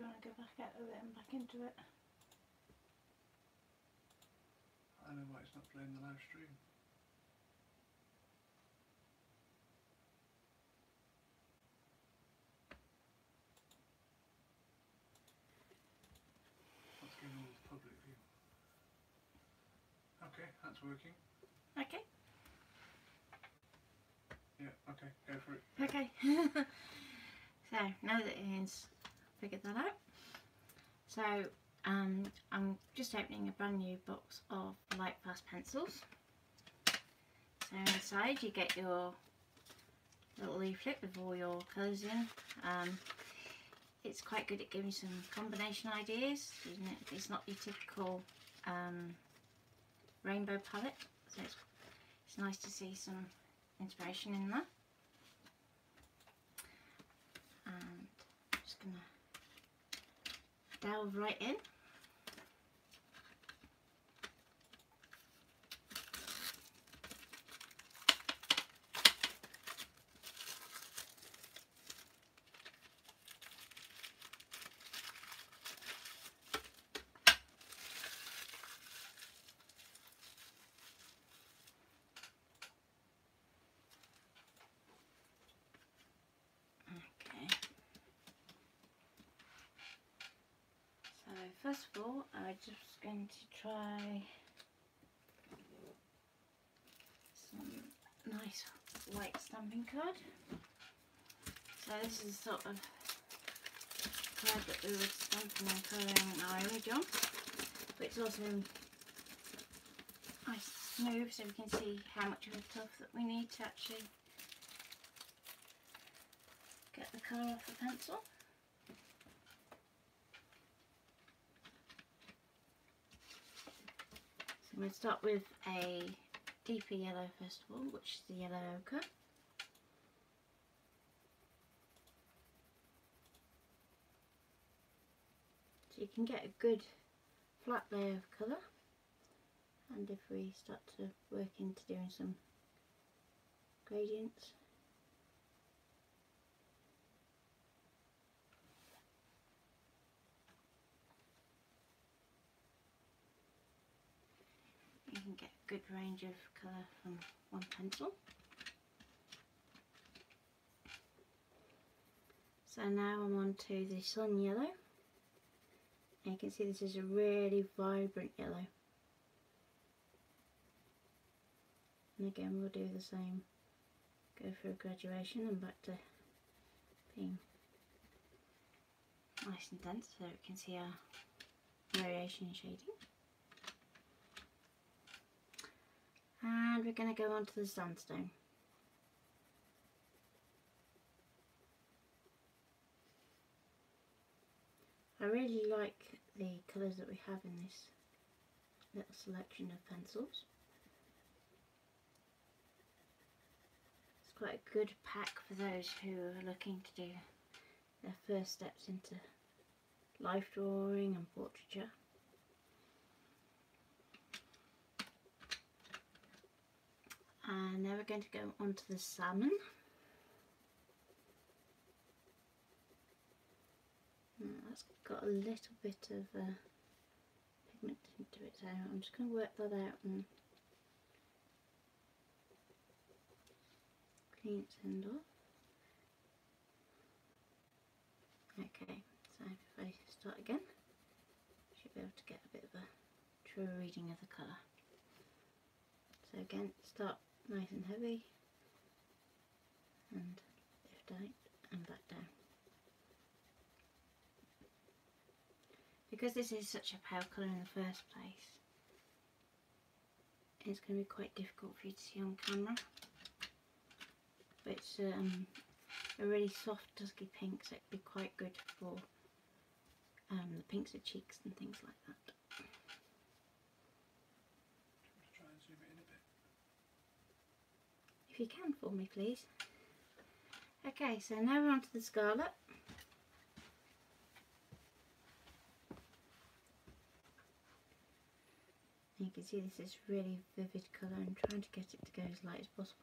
you want to go back out of it and back into it? I know why it's not playing the live stream. Let's go all public view. Okay, that's working. Okay. Yeah, okay, go for it. Okay. So now that Ian's figured that out, so I'm just opening a brand new box of Lightfast pencils. So inside you get your little leaflet with all your colours in. It's quite good at giving some combination ideas, isn't it? It's not your typical rainbow palette, so it's nice to see some inspiration in there. And I'm just going to delve right in. First of all, I'm just going to try some nice white stamping card. So this is sort of card that we would stamp and colouring our image on, but it's also nice smooth, so we can see how much of a tufts that we need to actually get the colour off the pencil. So I'm going to start with a deeper yellow first of all, which is the yellow ochre. So you can get a good flat layer of colour, and if we start to work into doing some gradients, you can get a good range of colour from one pencil. So now I'm on to the sun yellow, and you can see this is a really vibrant yellow. And again we'll do the same, go for a graduation and back to being nice and dense so we can see our variation in shading. And we're going to go on to the sandstone. I really like the colours that we have in this little selection of pencils. It's quite a good pack for those who are looking to do their first steps into life drawing and portraiture. And now we're going to go on to the salmon. That's got a little bit of pigment into it, so I'm just going to work that out and clean its end off. Okay, so if I start again, I should be able to get a bit of a truer reading of the colour. So again, start nice and heavy and lift out and back down. Because this is such a pale colour in the first place, it's going to be quite difficult for you to see on camera. But it's a really soft dusky pink, so it'd be quite good for the pinks of cheeks and things like that. Try and zoom it in a bit. If you can for me, please. Okay, so now we're on to the scarlet. You can see this is really vivid colour. I'm trying to get it to go as light as possible.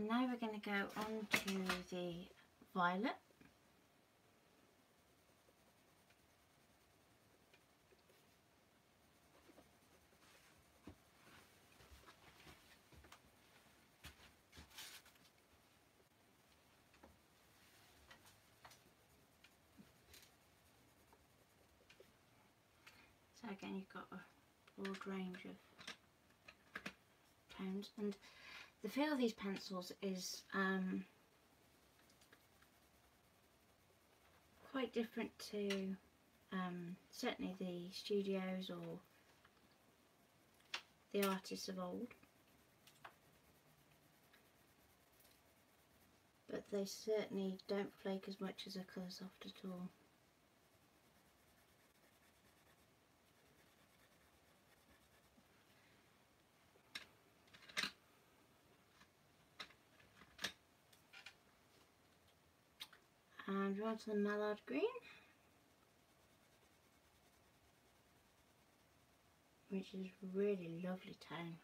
And now we're going to go on to the violet. So again, you've got a broad range of tones, and the feel of these pencils is quite different to certainly the studios or the artists of old, but they certainly don't flake as much as a Coloursoft at all. And we're on to the mallard green, which is a really lovely tone.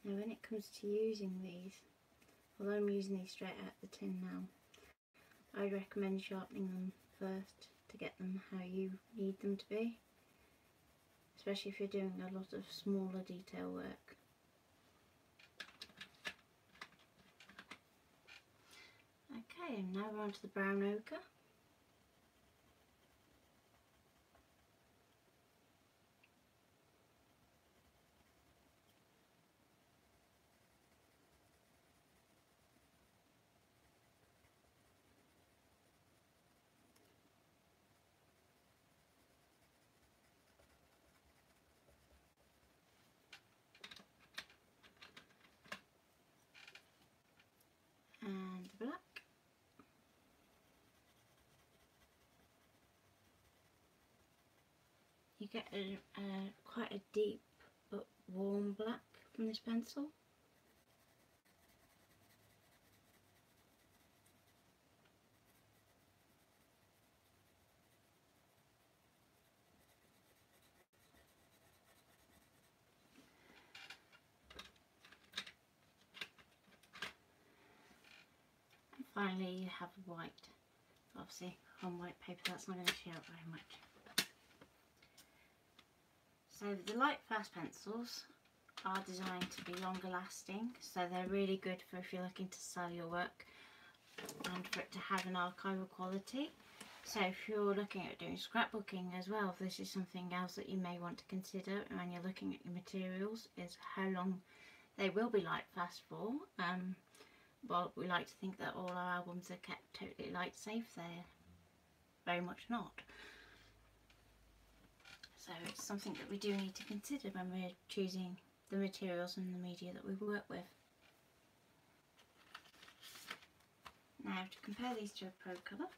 Now when it comes to using these, although I'm using these straight out the tin now, I'd recommend sharpening them first to get them how you need them to be, especially if you're doing a lot of smaller detail work. Okay, and now we're on to the brown ochre. And the black. You get quite a deep but warm black from this pencil. And finally you have white. Obviously on white paper that's not going to show very much. So the Lightfast pencils are designed to be longer lasting, so they're really good for if you're looking to sell your work and for it to have an archival quality. So if you're looking at doing scrapbooking as well, this is something else that you may want to consider when you're looking at your materials, is how long they will be Lightfast for. Well, we like to think that all our albums are kept totally light safe. They're very much not. So it's something that we do need to consider when we're choosing the materials and the media that we work with. Now to compare these to a Procolour,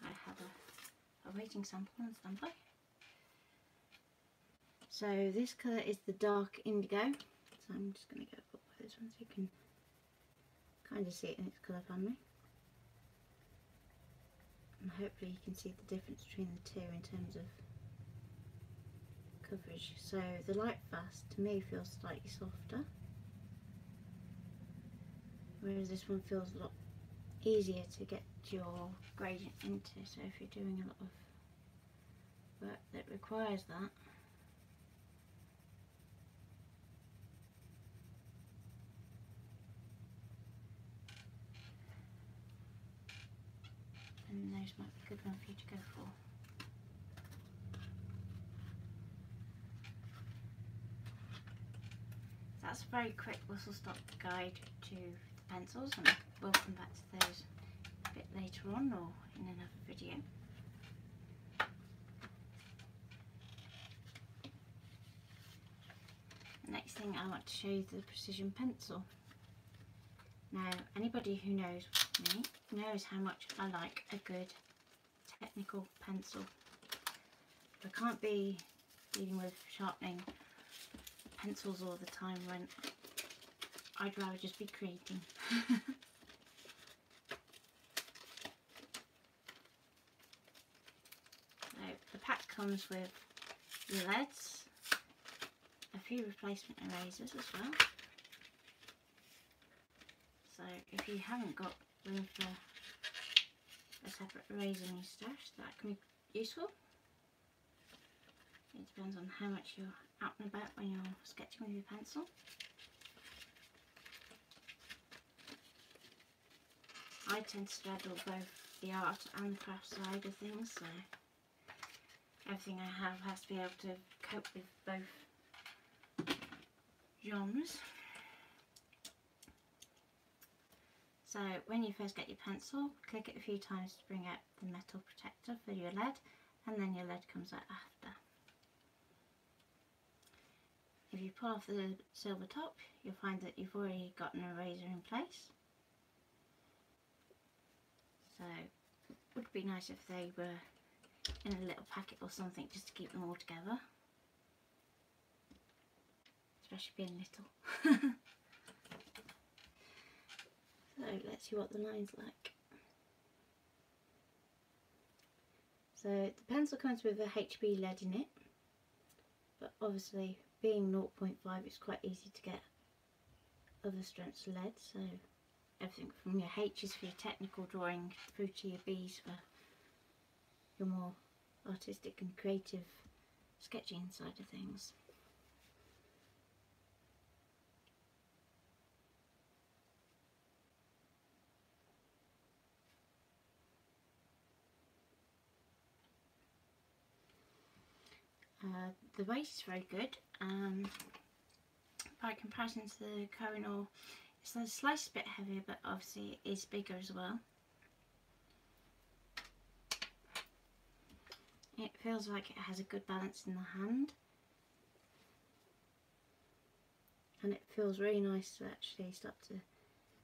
I have a waiting sample on standby. So this colour is the dark indigo, so I'm just going to go up by this one so you can kind of see it in its colour family. And hopefully you can see the difference between the two in terms of coverage. So the Lightfast to me feels slightly softer, whereas this one feels a lot easier to get your gradient into. So if you're doing a lot of work that requires that, then those might be a good one for you to go for. That's a very quick whistle stop guide to the pencils, and we'll come back to those a bit later on or in another video. next thing I want to show you the precision pencil. Now, anybody who knows me knows how much I like a good technical pencil. I can't be dealing with sharpening pencils all the time when I'd rather just be creating. So the pack comes with leads, a few replacement erasers as well. So if you haven't got room for a separate eraser in your stash, that can be useful. It depends on how much you're out and about when you're sketching with your pencil. I tend to straddle both the art and the craft side of things, so everything I have has to be able to cope with both genres. So when you first get your pencil, click it a few times to bring out the metal protector for your lead, and then your lead comes out after. If you pull off the silver top, you'll find that you've already got an eraser in place. So it would be nice if they were in a little packet or something just to keep them all together. Especially being little. So let's see what the line's like. So the pencil comes with a HB lead in it, but obviously being 0.5 it's quite easy to get other strengths of lead, so everything from your H's for your technical drawing through to your B's for your more artistic and creative sketching side of things. The weight is very good. By comparison to the Kohinoor, it's a slight bit heavier, but obviously it is bigger as well. It feels like it has a good balance in the hand, and it feels really nice to actually start to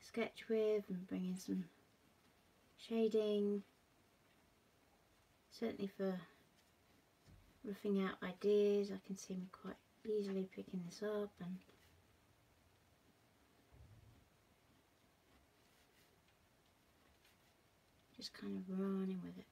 sketch with and bring in some shading, certainly for roughing out ideas. I can see me quite easily picking this up and just kind of running with it.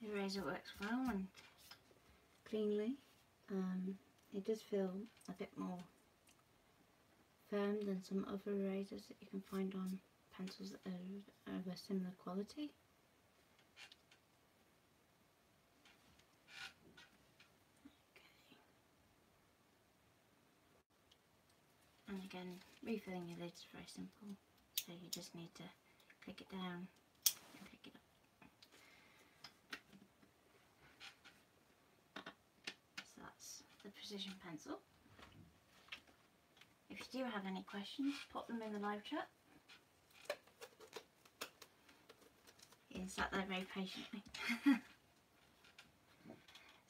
The eraser works well and cleanly. It does feel a bit more firm than some other erasers that you can find on pencils that are of a similar quality. Okay. And again, refilling your lid is very simple, so you just need to click it down and click it up. So that's the precision pencil. If you do have any questions, pop them in the live chat. Ian sat there very patiently.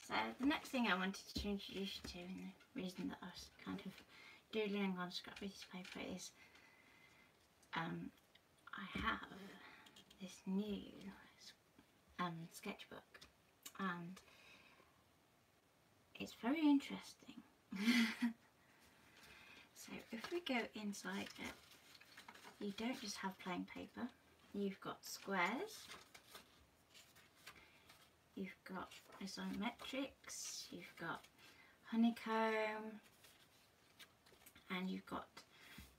So the next thing I wanted to introduce you to, and the reason that I was kind of doodling on scrap piece of paper, is I have this new sketchbook, and it's very interesting. So if we go inside it, you don't just have plain paper, you've got squares, you've got isometrics, you've got honeycomb, and you've got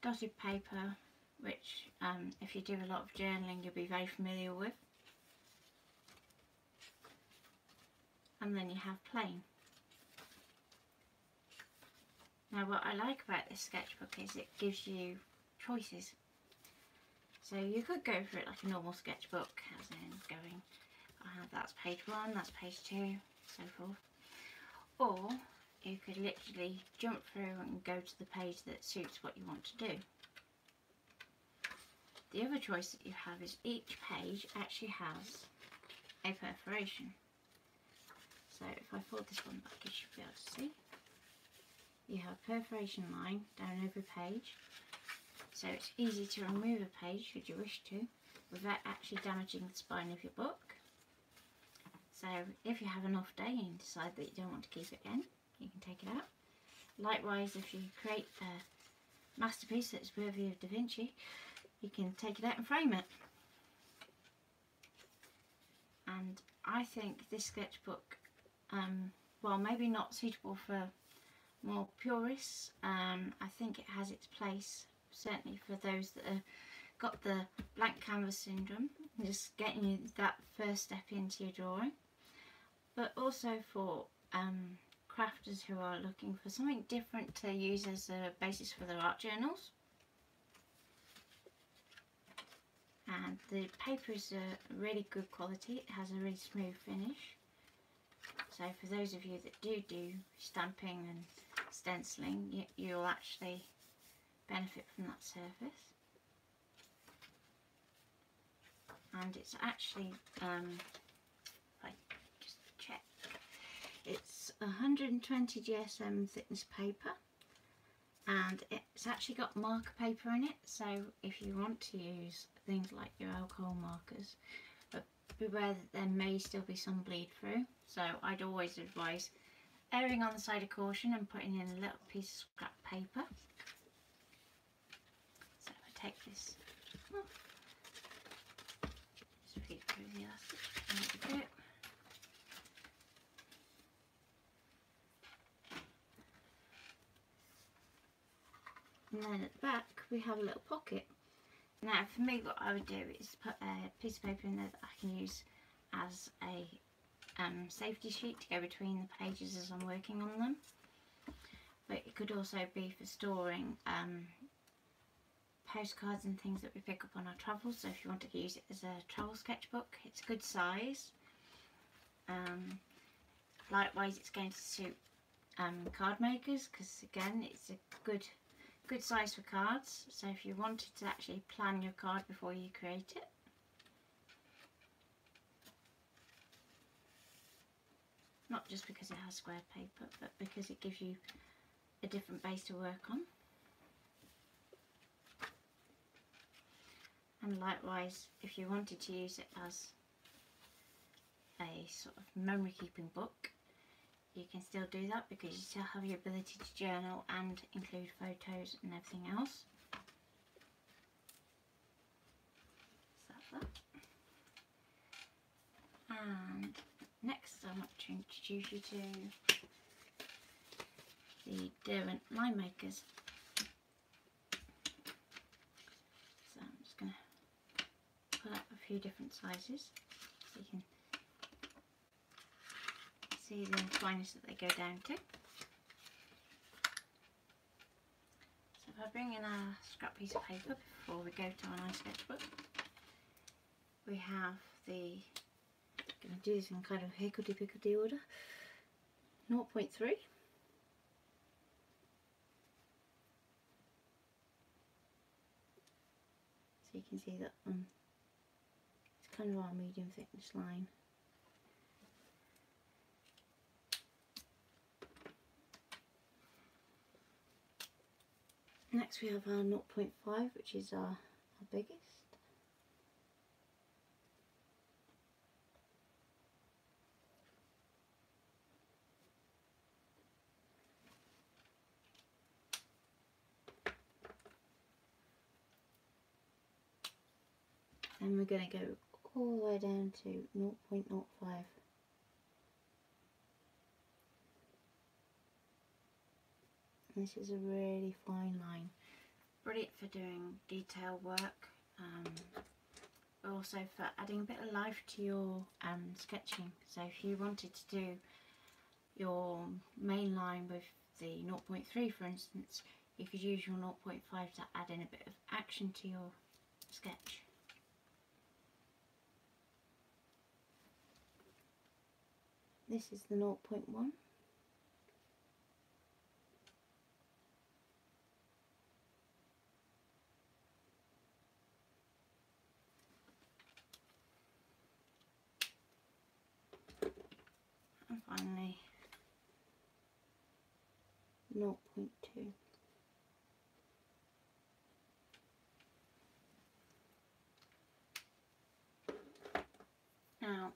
dotted paper, which if you do a lot of journaling you'll be very familiar with. and then you have plain. Now what I like about this sketchbook is it gives you choices. So you could go for it like a normal sketchbook, as in going, that's page 1, that's page 2, so forth. Or you could literally jump through and go to the page that suits what you want to do. The other choice that you have is each page actually has a perforation. So if I fold this one back, you should be able to see. You have a perforation line down over a page, so it's easy to remove a page should you wish to without actually damaging the spine of your book. So if you have an off day and decide that you don't want to keep it in, you can take it out. Likewise, if you create a masterpiece that's worthy of Da Vinci, you can take it out and frame it. And I think this sketchbook, well, maybe not suitable for more purists, I think it has its place, certainly for those that have got the blank canvas syndrome, just getting you that first step into your drawing, but also for crafters who are looking for something different to use as a basis for their art journals. And the paper is a really good quality, it has a really smooth finish. So for those of you that do stamping and stenciling, you'll actually benefit from that surface. And it's actually, if I just check, it's 120 GSM thickness paper, and it's actually got marker paper in it, so if you want to use things like your alcohol markers, but beware that there may still be some bleed through, so I'd always advise erring on the side of caution and putting in a little piece of scrap paper. So if I take this off, just feed through the elastic, there we go. And then at the back we have a little pocket. Now for me, what I would do is put a piece of paper in there that I can use as a safety sheet to go between the pages as I'm working on them. But it could also be for storing postcards and things that we pick up on our travels, so if you want to use it as a travel sketchbook, it's a good size. Likewise, it's going to suit card makers, because again it's a good size for cards, so if you wanted to actually plan your card before you create it. Not just because it has square paper, but because it gives you a different base to work on. And likewise, if you wanted to use it as a sort of memory keeping book, you can still do that, because you still have your ability to journal and include photos and everything else. So that's that. And next I want to introduce you to the Derwent line makers. So I'm just going to pull up a few different sizes so you can see the fineness that they go down to. So if I bring in a scrap piece of paper before we go to our nice sketchbook, we have the, I'm going to do this in kind of higgledy-piggledy order, 0.3. So you can see that it's kind of our medium thickness line. Next we have our 0.5, which is our biggest. And we're going to go all the way down to 0.05. This is a really fine line. Brilliant for doing detail work, but also for adding a bit of life to your sketching. So if you wanted to do your main line with the 0.3 for instance, you could use your 0.5 to add in a bit of action to your sketch. This is the 0.1. And finally 0.2. Now,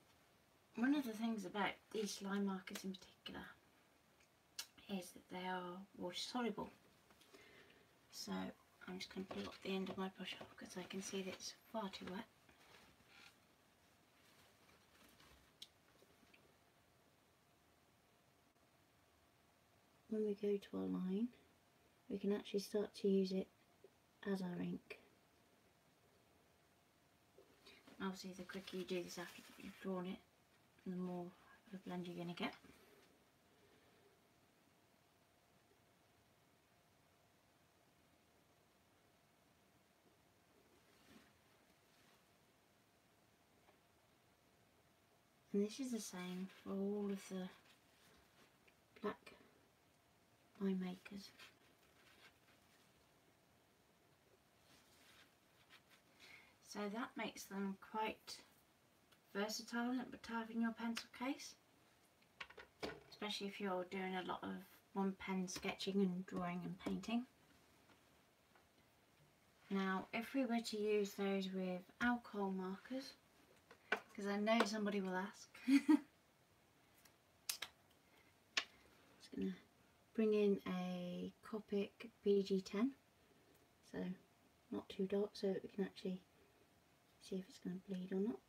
one of the things about these slime markers in particular is that they are water soluble. So I'm just going to pull up the end of my brush off because I can see that it's far too wet. When we go to our line, we can actually start to use it as our ink. Obviously the quicker you do this after you've drawn it, the more of a blend you're going to get. And this is the same for all of the black eye makers. So that makes them quite versatile to have in your pencil case, especially if you're doing a lot of one pen sketching and drawing and painting. Now if we were to use those with alcohol markers, because I know somebody will ask, just going to bring in a Copic BG10, so not too dark so that we can actually see if it's going to bleed or not.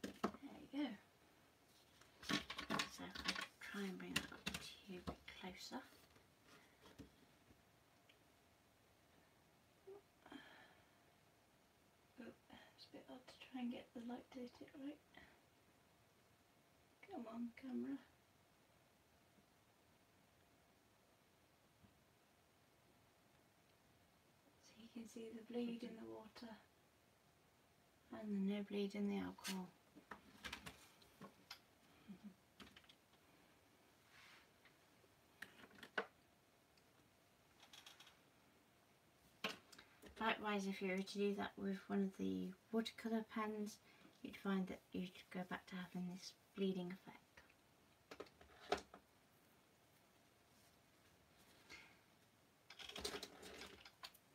There you go. So if I try and bring that up to you a bit closer. Oh, it's a bit hard to try and get the light to hit it right. Come on, camera. So you can see the bleed in the water and the no bleed in the alcohol. Likewise, if you were to do that with one of the watercolour pens, you'd find that you'd go back to having this bleeding effect.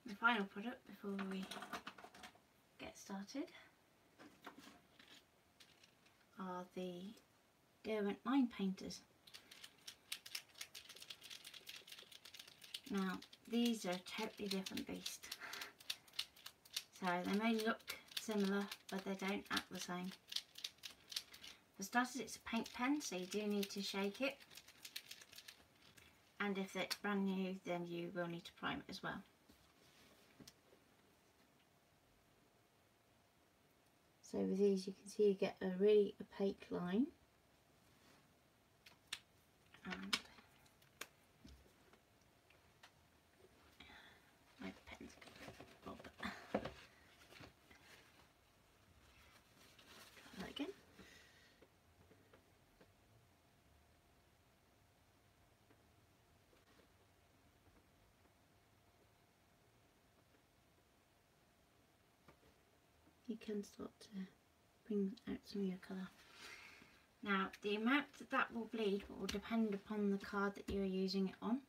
The final product before we get started are the Derwent line painters. Now these are a totally different beast. So they may look similar but they don't act the same. For starters, it's a paint pen, so you do need to shake it, and if it's brand new then you will need to prime it as well. So with these you can see you get a really opaque line, and my pen's going to bob. Try that again. You can start to bring out some of your colour. Now the amount that will bleed will depend upon the card that you're using it on.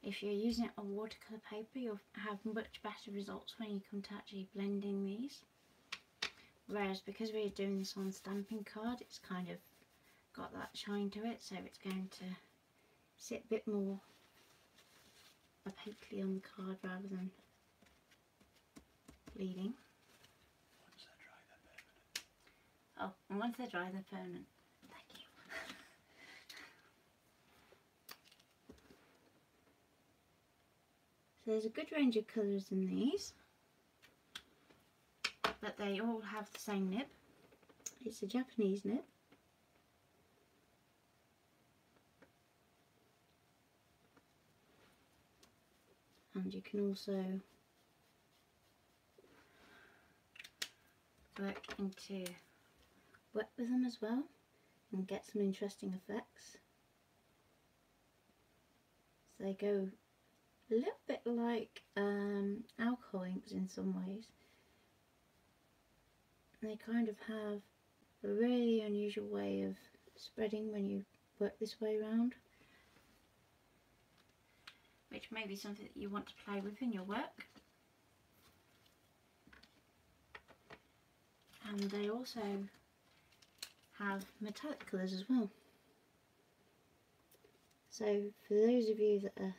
If you're using it on watercolour paper, you'll have much better results when you come to actually blending these. Whereas because we're doing this on stamping card, it's kind of got that shine to it, so it's going to sit a bit more opaquely on the card rather than bleeding. Oh, and once they're dry, they're permanent. Thank you. So there's a good range of colours in these, but they all have the same nib. It's a Japanese nib. And you can also work wet with them as well and get some interesting effects. So they go a little bit like alcohol inks in some ways. They kind of have a really unusual way of spreading when you work this way around, which may be something that you want to play with in your work. And they also have metallic colours as well. So for those of you that are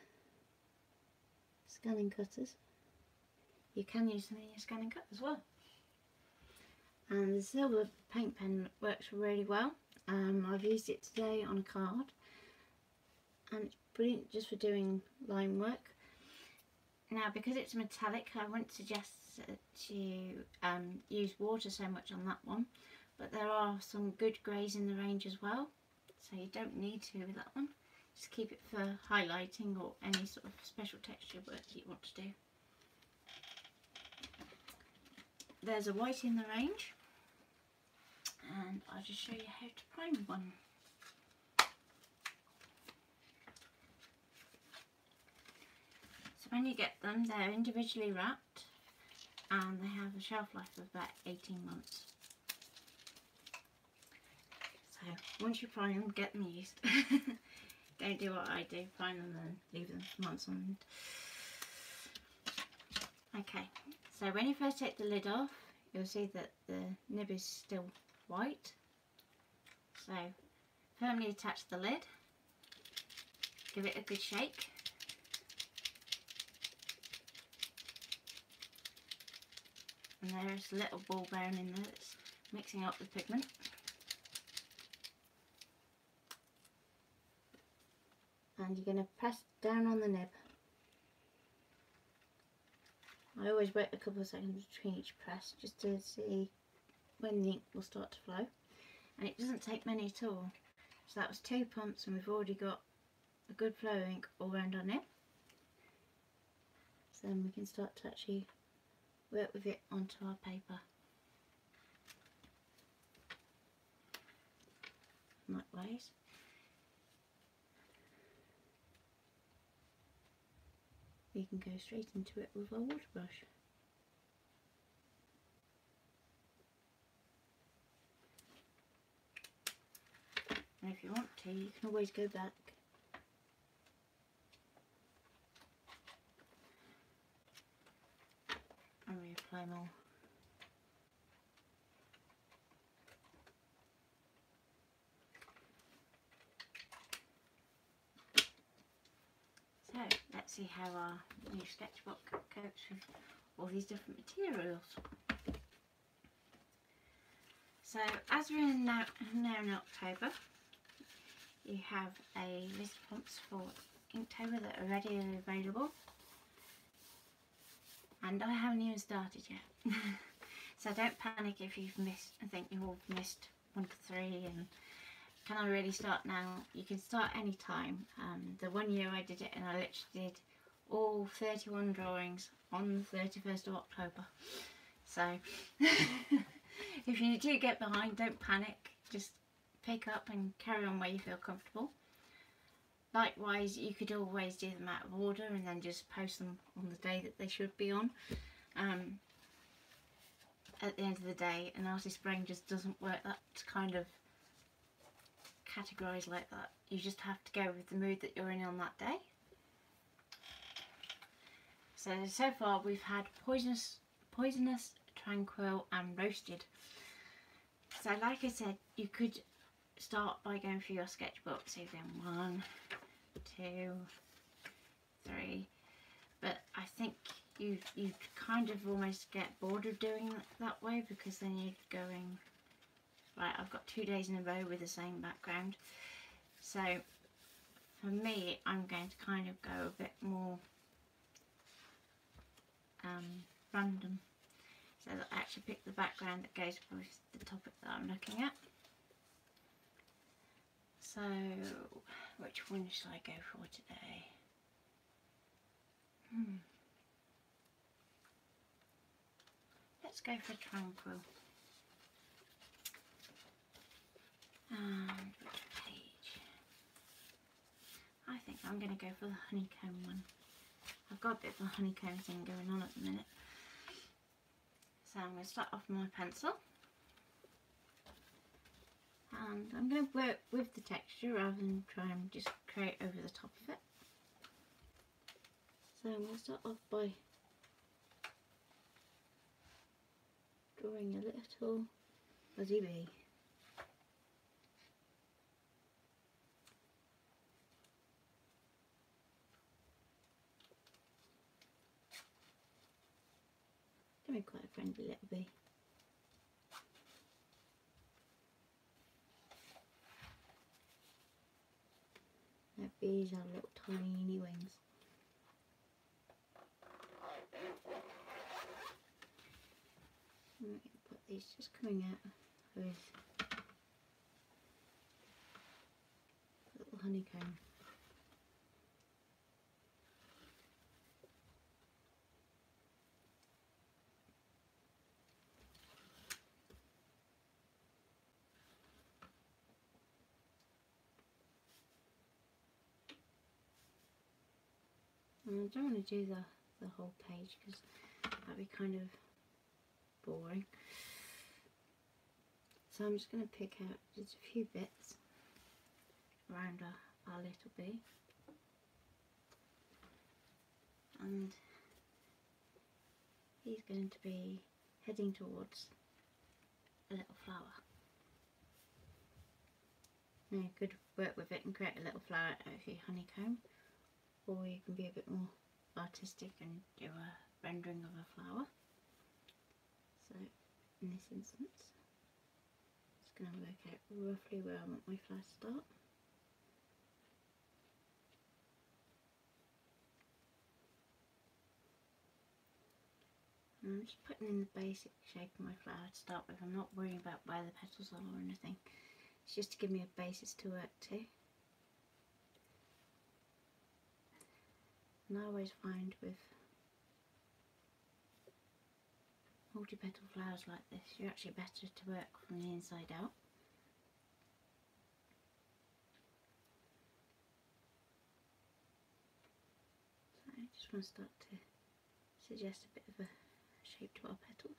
scanning cutters, you can use them in your scanning cut as well. And the silver paint pen works really well. I've used it today on a card, and it's brilliant just for doing line work. Now, because it's metallic, I wouldn't suggest to use water so much on that one, but there are some good greys in the range as well, so you don't need to with that one. Just keep it for highlighting or any sort of special texture work that you want to do. There's a white in the range, and I'll just show you how to prime one. So when you get them, they're individually wrapped and they have a shelf life of about 18 months. So once you prime them, get them used. Don't do what I do, prime them and leave them for months on end. Okay, so when you first take the lid off, you'll see that the nib is still white. So firmly attach the lid, give it a good shake. And there's a little ball bearing in there that's mixing up the pigment. And you're going to press down on the nib. I always wait a couple of seconds between each press just to see when the ink will start to flow. And it doesn't take many at all. So that was 2 pumps and we've already got a good flow of ink all around our nib. So then we can start to actually work with it onto our paper. Likewise. We can go straight into it with our water brush. And if you want to, you can always go back and reapply more. So let's see how our new sketchbook copes with all these different materials. So as we're now in October, you have a list of prompts for Inktober that are ready and available. And I haven't even started yet. So don't panic if you've missed, I think you've all missed 1 to 3 and can I really start now? You can start any time. The 1 year I did it and I literally did all 31 drawings on the 31st of October. So if you do get behind, don't panic, just pick up and carry on where you feel comfortable. Likewise, you could always do them out of order and then just post them on the day that they should be on. At the end of the day, an artist's brain just doesn't work that kind of categorised like that. You just have to go with the mood that you're in on that day. So far we've had poisonous, tranquil and roasted. So like I said, you could start by going through your sketchbook, so you've done 1, 2, 3, but I think you'd kind of almost get bored of doing it that way, because then you're going, right, I've got 2 days in a row with the same background. So for me, I'm going to kind of go a bit more random, so that I actually pick the background that goes with the topic that I'm looking at. So which one shall I go for today? Let's go for Tranquil. And which page? I think I'm going to go for the honeycomb one. I've got a bit of a honeycomb thing going on at the minute. So I'm going to start off with my pencil. And I'm going to work with the texture rather than try and just create over the top of it. So I'm going to start off by drawing a little fuzzy bee. Gonna be quite a friendly little bee. Now bees have little tiny wings. Put these just coming out with a little honeycomb. And I don't want to do the whole page because that'd be kind of boring. So I'm just going to pick out just a few bits around our little bee. And he's going to be heading towards a little flower. Now you could work with it and create a little flower out of your honeycomb, or you can be a bit more artistic and do a rendering of a flower. So in this instance, just going to work out roughly where I want my flower to start. And I'm just putting in the basic shape of my flower to start with. I'm not worrying about where the petals are or anything. It's just to give me a basis to work to. And I always find with multi-petal flowers like this, you're actually better to work from the inside out. So I just want to start to suggest a bit of a shape to our petals.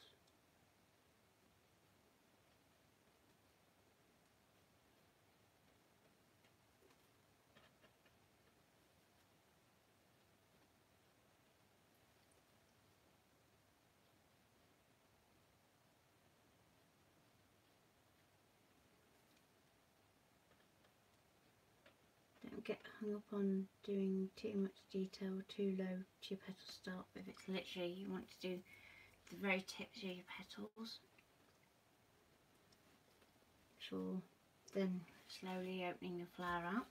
Don't get hung up on doing too much detail or too low to your petal start with. It's literally, you want to do the very tips of your petals before then slowly opening the flower out.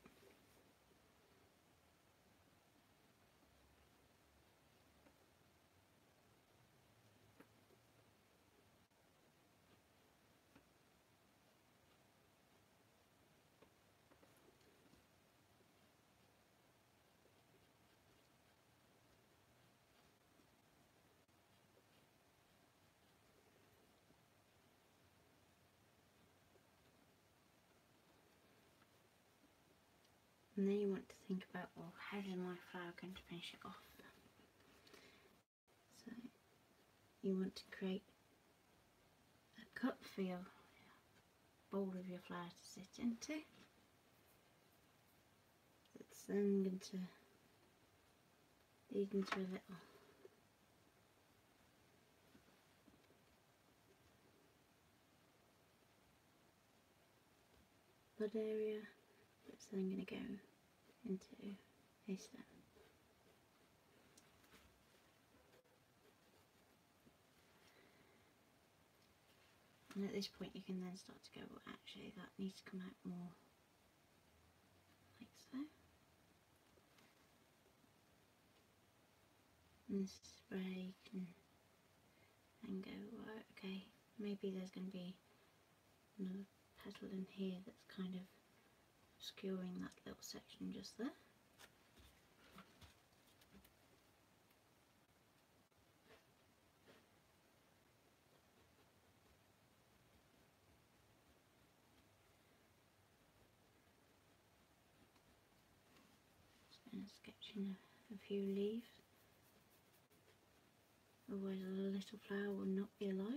And then you want to think about, well, how is my flower going to finish it off? So you want to create a cup for your bowl of your flower to sit into. It's then going to lead into a little bud area. That's then going to go into a stem. And at this point you can then start to go, well, actually that needs to come out more like so. And this is where you can and go, right, okay, maybe there's going to be another petal in here that's kind of obscuring that little section just there. And sketching a few leaves. Otherwise a little flower will not be alive.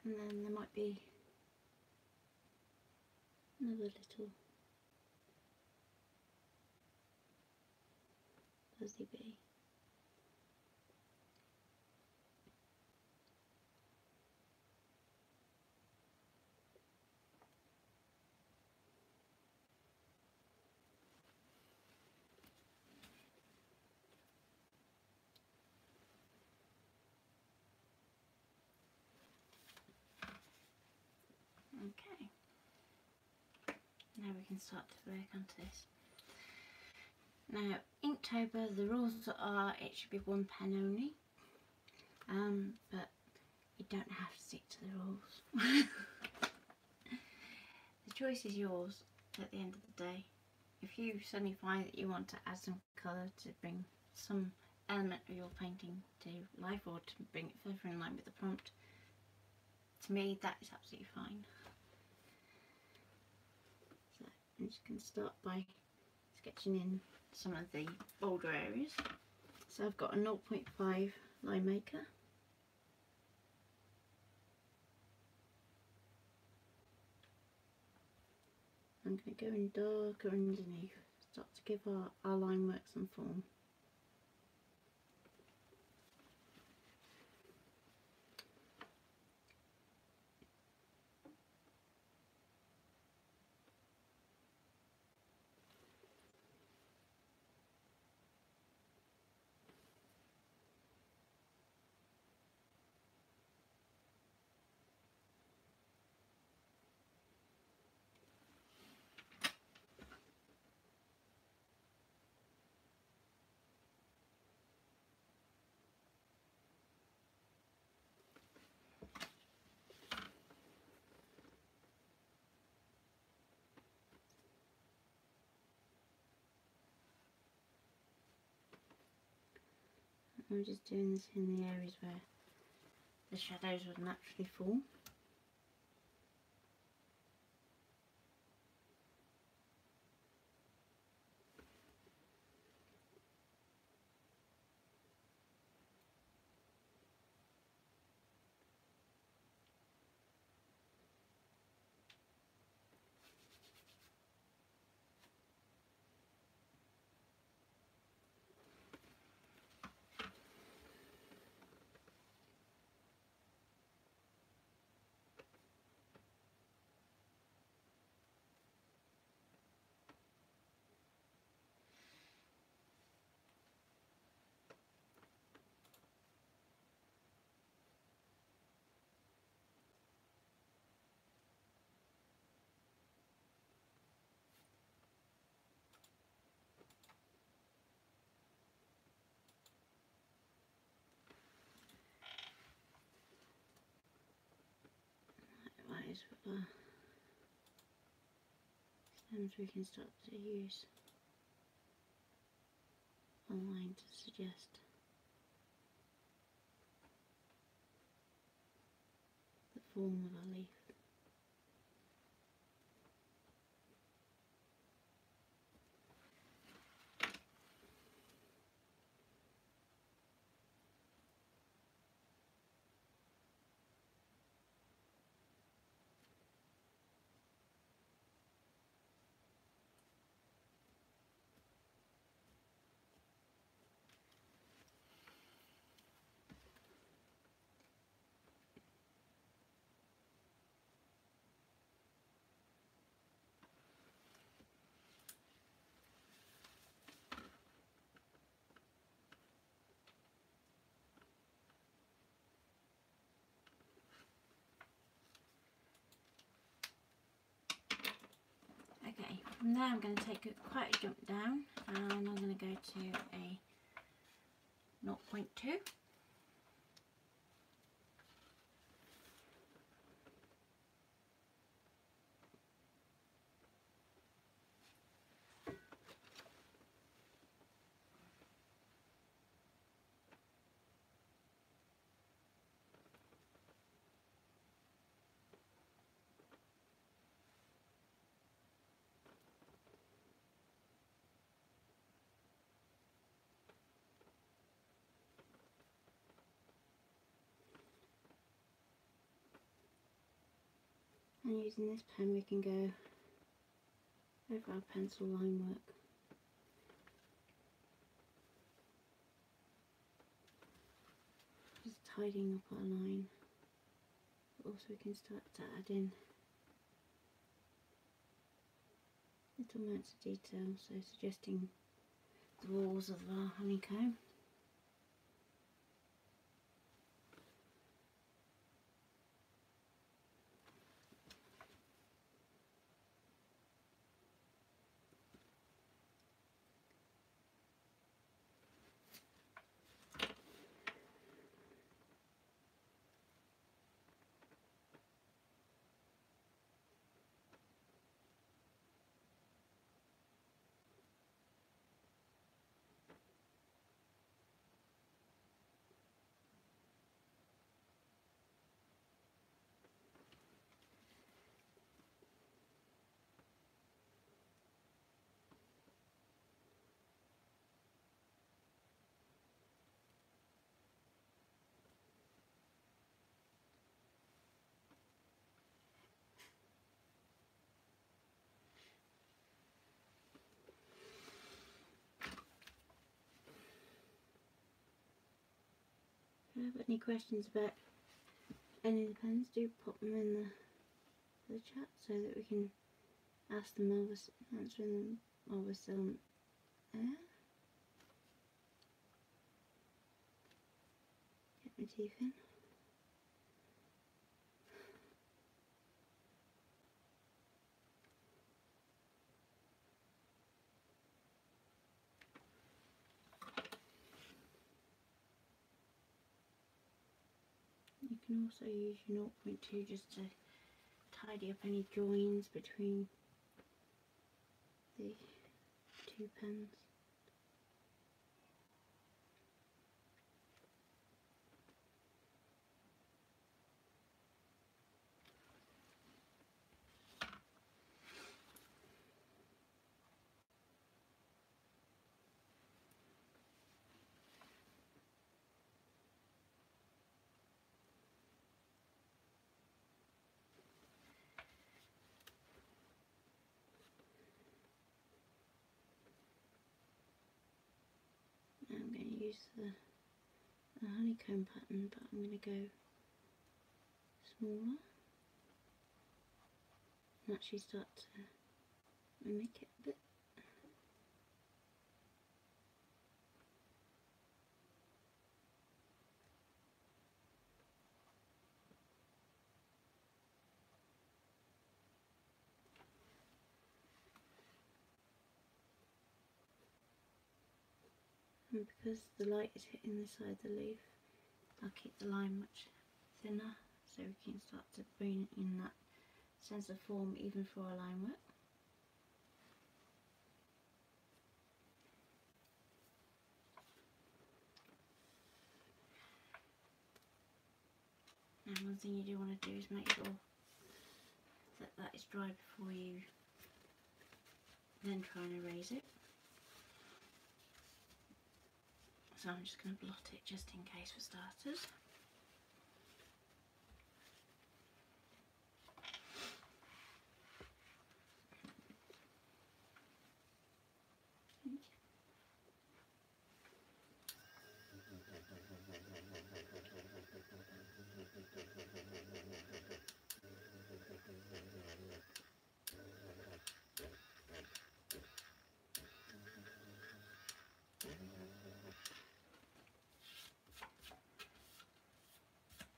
And then there might be another little fuzzy bee. Okay, now we can start to work onto this. Now, Inktober, the rules are it should be one pen only, but you don't have to stick to the rules. The choice is yours at the end of the day. If you suddenly find that you want to add some colour to bring some element of your painting to life, or to bring it further in line with the prompt, to me that is absolutely fine. So I'm just going to start by sketching in some of the bolder areas. So I've got a 0.5 line maker. I'm going to go in darker underneath, start to give our line work some form. I'm just doing this in the areas where the shadows would naturally fall. Likewise with our stems, we can start to use a line to suggest the form of our leaf. From there I'm going to take quite a jump down, and I'm going to go to a 0.2. And using this pen we can go over our pencil line work. Just tidying up our line, but also we can start to add in little amounts of detail, so suggesting the walls of our honeycomb. If you have any questions about any of the pens, do pop them in the chat so that we can ask them while we're answering them while we're still on air. Get my teeth in. You can also use your 0.2 just to tidy up any joins between the two pens. Now I'm going to use the honeycomb pattern, but I'm going to go smaller and actually start to mimic it a bit. And because the light is hitting the side of the leaf, I'll keep the line much thinner so we can start to bring in that sense of form even for our line work. And one thing you do want to do is make sure that that is dry before you then try and erase it. So I'm just going to blot it just in case for starters.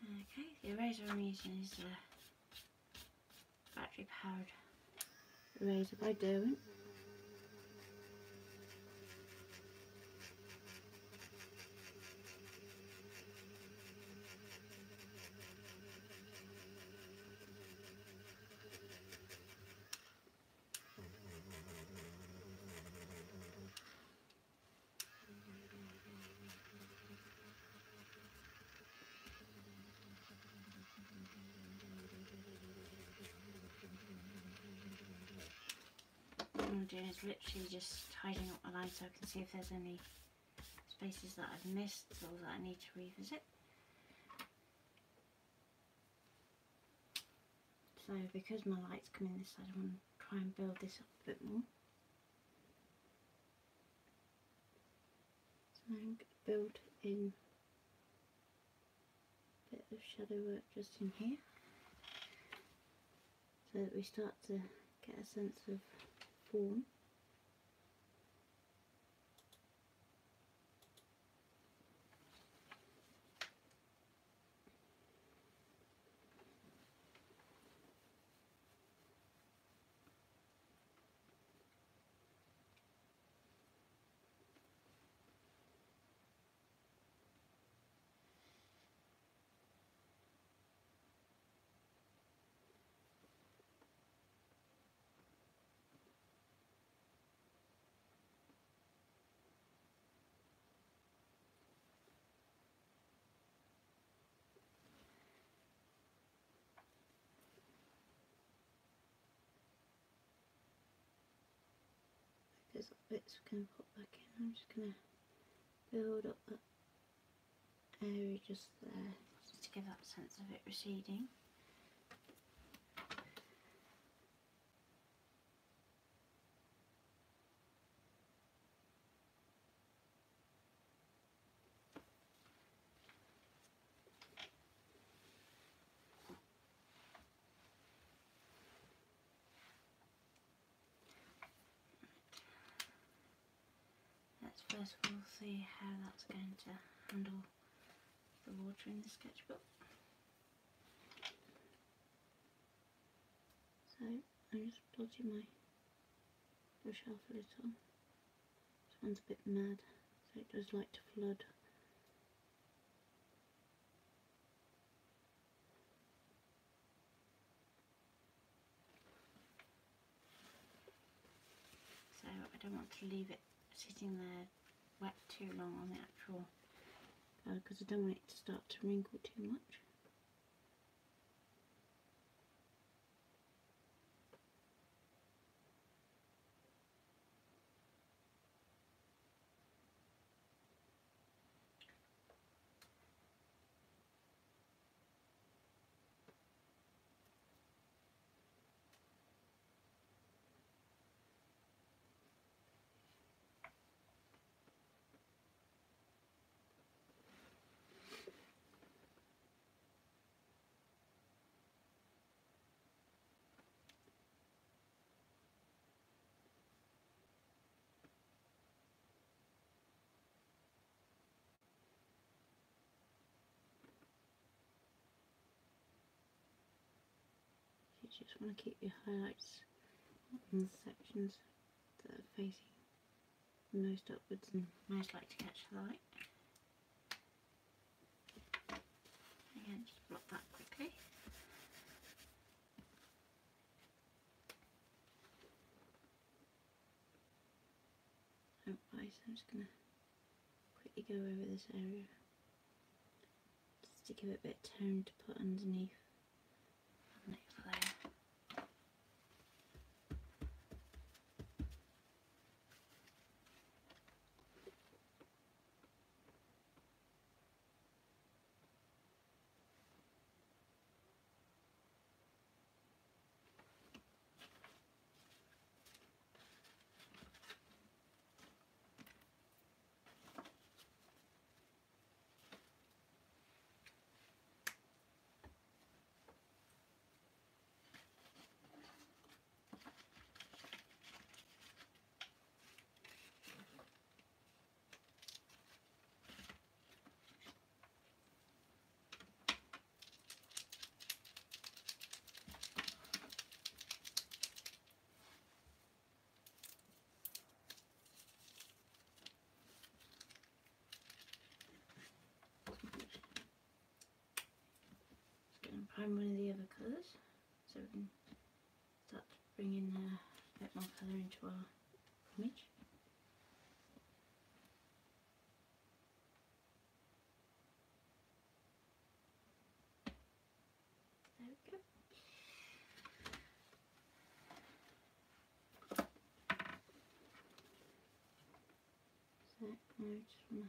Okay, the eraser I'm using is a battery powered eraser by Derwent. What I'm doing is literally just tidying up my line so I can see if there's any spaces that I've missed or that I need to revisit. So because my light's coming this side, I want to try and build this up a bit more. So I'm going to build in a bit of shadow work just in here, so that we start to get a sense of form. Those bits are going to pop back in. I'm just going to build up that area just there, just to give that sense of it receding. Let's first of all see how that's going to handle the water in the sketchbook. So I'm just dodging my brush off a little. This one's a bit mad, so it does like to flood. So I don't want to leave it sitting there wet too long on the actual card, because I don't want it to start to wrinkle too much. You just want to keep your highlights on the sections that are facing most upwards and most like to catch the light. Again, just block that quickly. So I'm just going to quickly go over this area just to give it a bit of tone to put underneath the next layer. bringing a bit more colour into our image. There we go. So now I just want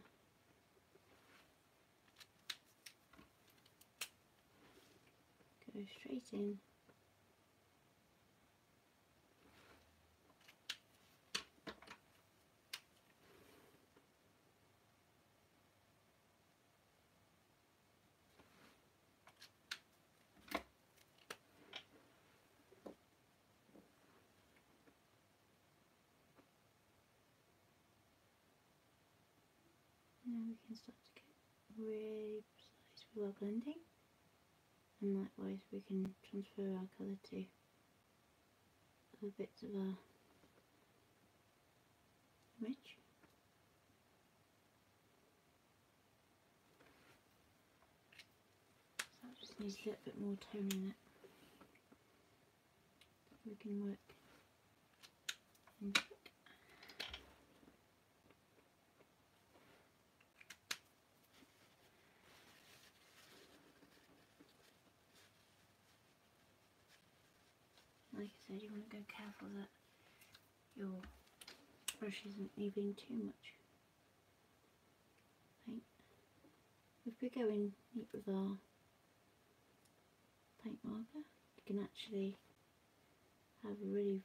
to go straight in. Now we can start to get really precise with our blending, and likewise we can transfer our colour to other bits of our image. So it just needs a little bit more tone in it. We can work into it. Like I said, you want to go careful that your brush isn't leaving too much paint. If we go in neat with our paint marker, you can actually have a really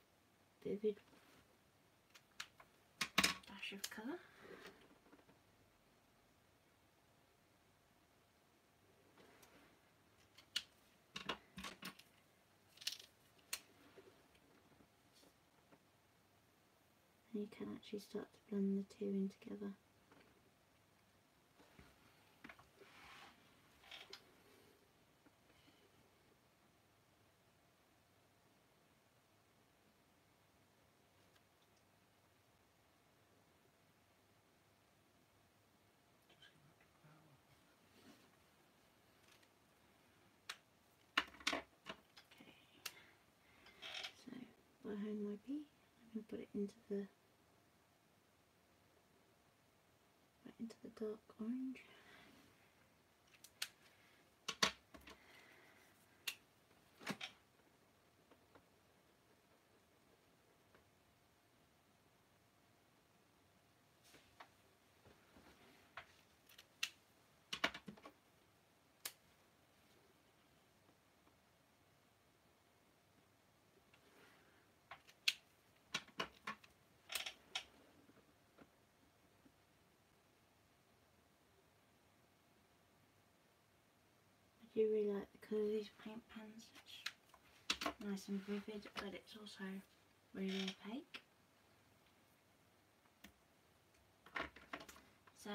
vivid dash of colour. And you can actually start to blend the two in together. So behind my B, I'm going to put it into the dark orange. I do really like the colour of these paint pens. It's nice and vivid, but it's also really opaque. So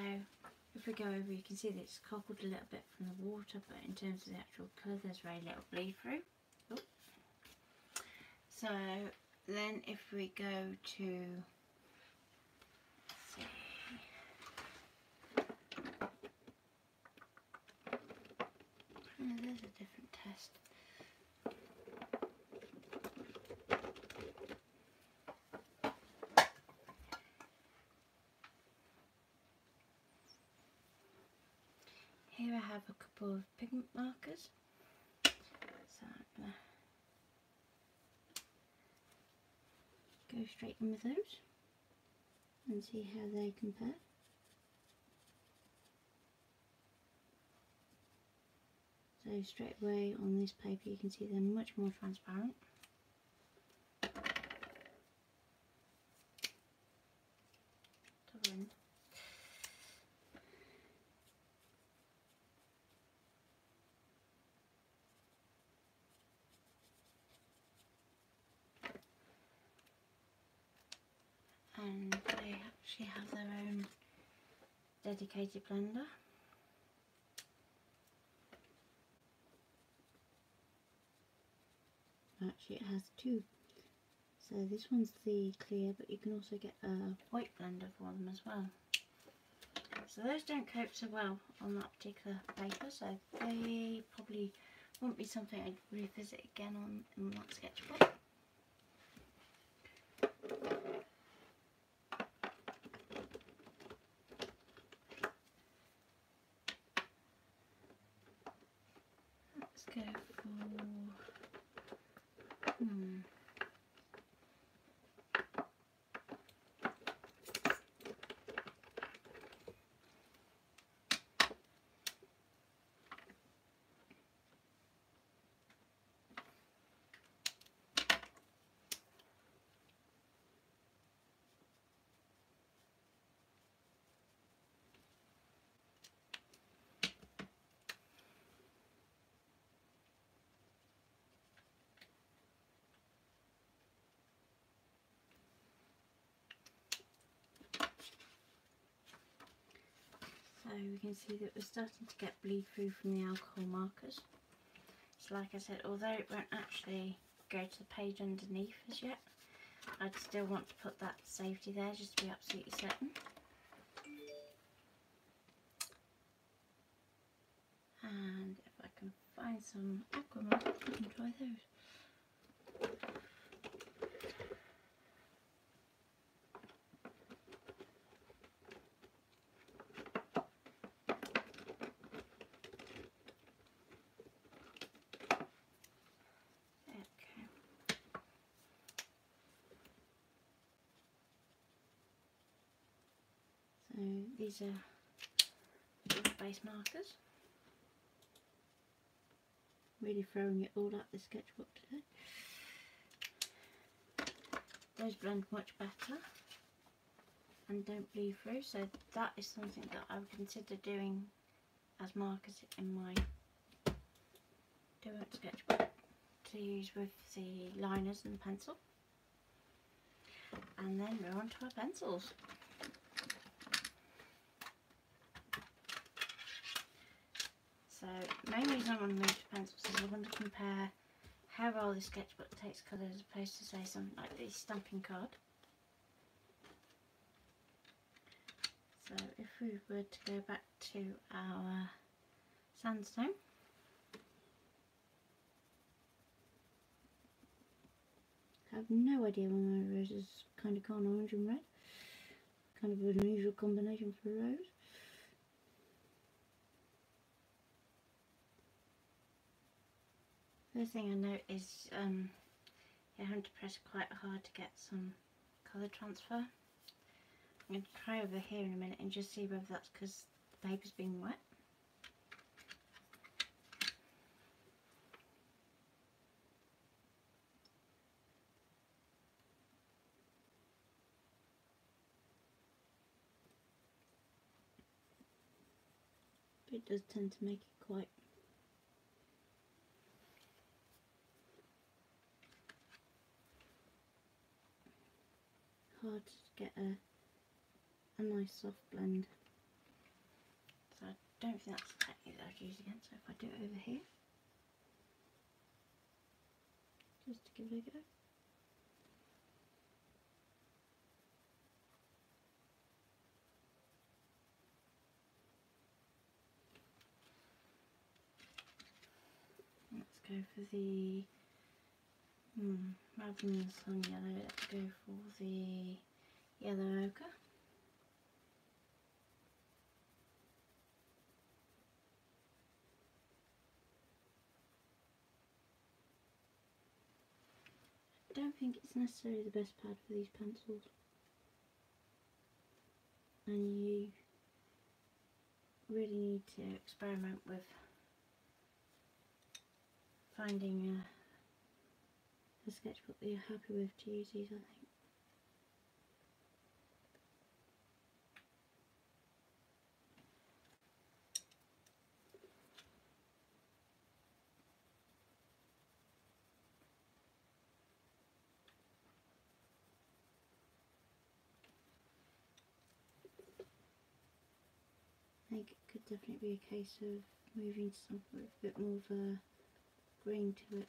if we go over, you can see that it's cockled a little bit from the water, but in terms of the actual colour, there's very little bleed through. Oh. So then if we go to, let's see, oh, there's a different test. Here I have a couple of pigment markers, so I'm going to go straight in with those and see how they compare. So straight away on this paper you can see they're much more transparent. Double in. And they actually have their own dedicated blender. Actually it has two, so this one's the clear, but you can also get a white blender for them as well. So those don't coat so well on that particular paper, so they probably won't be something I'd revisit again on in that sketchbook. go for so we can see that we're starting to get bleed through from the alcohol markers. So like I said, although it won't actually go to the page underneath as yet, I'd still want to put that safety there just to be absolutely certain. And if I can find some aqua markers, I can try those. So these are base markers. Really throwing it all at the sketchbook today. Those blend much better and don't bleed through, so that is something that I would consider doing as markers in my Derwent sketchbook to use with the liners and the pencil. And then we're on to our pencils. So the main reason I want to move to pencils is I want to compare how well the sketchbook takes colour as opposed to say something like this stamping card. So if we were to go back to our sandstone, I have no idea why my rose is kind of gone orange and red. Kind of an unusual combination for a rose. First thing I note is you're having to press quite hard to get some colour transfer. I'm going to try over here in a minute and just see whether that's because the paper's been wet. But it does tend to make it quite hard to get a nice soft blend. So I don't think that's the technique that I'd use again, so if I do it over here, just to give it a go. Let's go for the, rather than the sun yellow, let's go for the yellow ochre. I don't think it's necessarily the best pad for these pencils, and you really need to experiment with finding a sketchbook that you're happy with to use these, I think. I think it could definitely be a case of moving to something with a bit more of a green to it.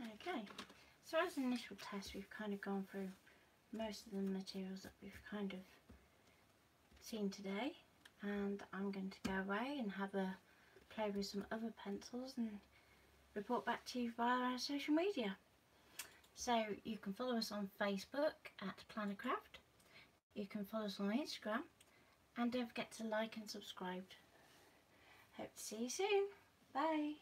Okay, so as an initial test we've kind of gone through most of the materials that we've kind of seen today, and I'm going to go away and have a play with some other pencils and report back to you via our social media. So you can follow us on Facebook at Planner Craft. You can follow us on Instagram, and don't forget to like and subscribe. Hope to see you soon. Bye.